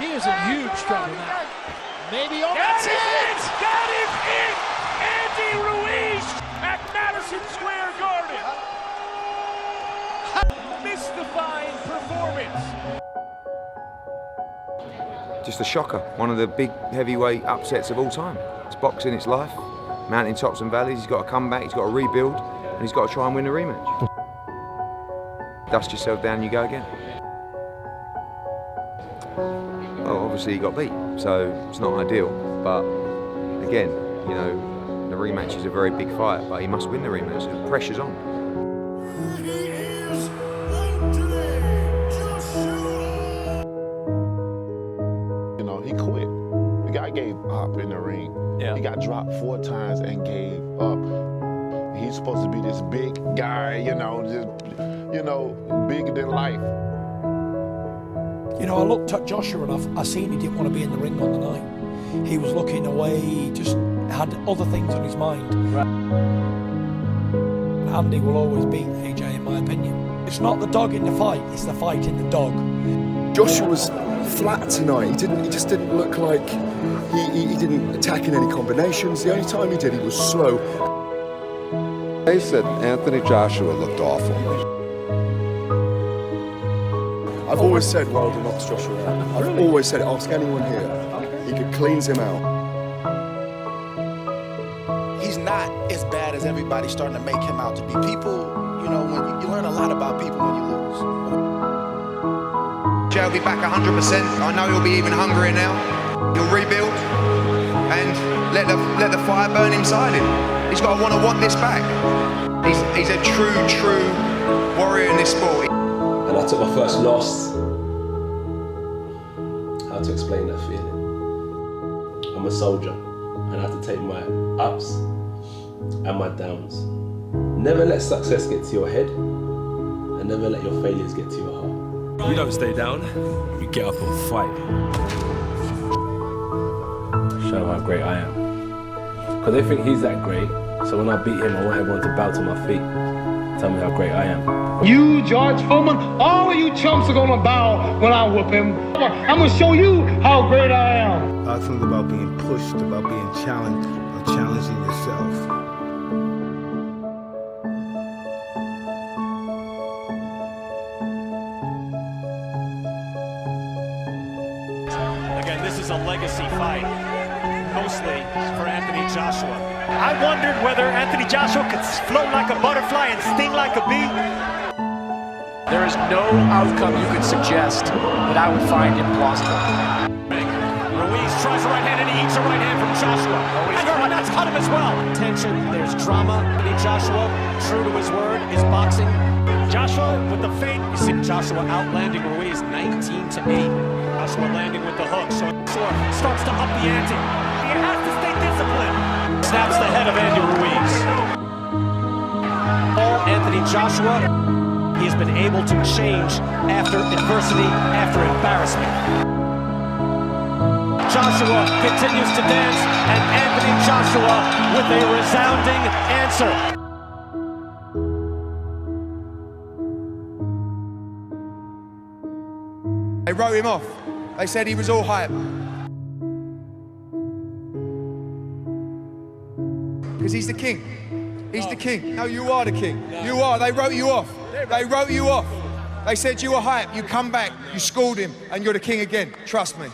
He is in huge trouble now. Maybe over. That's it! That is it! Andy Ruiz at Madison Square Garden. Mystifying performance. Just a shocker. One of the big heavyweight upsets of all time. It's boxing, it's life. Mountain tops and valleys. He's got to come back, he's got to rebuild, and he's got to try and win the rematch. Dust yourself down, you go again. Well, obviously he got beat, so it's not ideal. But again, you know, the rematch is a very big fight, but he must win the rematch. The pressure's on. You know, he quit. The guy gave up in the ring. Yeah. He got dropped 4 times and gave up. He's supposed to be this big guy, you know, just, you know, bigger than life. You know, I looked at Joshua and I seen he didn't want to be in the ring on the night. He was looking away, he just had other things on his mind. Right. Andy will always beat AJ in my opinion. It's not the dog in the fight, it's the fight in the dog. Joshua was flat tonight. He just didn't look like he didn't attack in any combinations. The only time he did, he was slow. They said Anthony Joshua looked awful. I've always said Wilder knocks Joshua out. I've always said it. Ask anyone here. He could cleanse him out. He's not as bad as everybody's starting to make him out to be. People, you know, when you learn a lot about people when you lose. Jay will be back 100%. I know he'll be even hungrier now. He'll rebuild and let the fire burn inside him. He's got to want this back. He's a true warrior in this sport. And I took my first loss. How to explain that feeling? I'm a soldier, and I have to take my ups and my downs. Never let success get to your head, and never let your failures get to your heart. You don't stay down, you get up and fight. Show how great I am. Because they think he's that great, so when I beat him, I want everyone to bow to my feet. Tell me how great I am. You, George Foreman, all of you chumps are gonna bow when I whoop him. I'm gonna show you how great I am. Boxing is about being pushed, about being challenged, about challenging yourself. Again, this is a legacy fight, mostly for Anthony Joshua. I wondered whether Anthony Joshua could float like a butterfly and sting like a bee. There is no outcome you could suggest that I would find implausible. Ruiz tries a right hand and he eats a right hand from Joshua. And that's cut him as well. Tension, there's drama. Anthony Joshua, true to his word, is boxing. Joshua with the feint. You see Joshua outlanding Ruiz 19-8. Joshua landing with the hook. So starts to up the ante. He has to stay disciplined. Snaps the head of Andy Ruiz. Anthony Joshua, he has been able to change after adversity, after embarrassment. Joshua continues to dance, and Anthony Joshua with a resounding answer. They wrote him off. They said he was all hype. Because he's the king. He's the king. No, you are the king. You are. They wrote you off. They wrote you off. They said you were hype. You come back, you schooled him, and you're the king again. Trust me.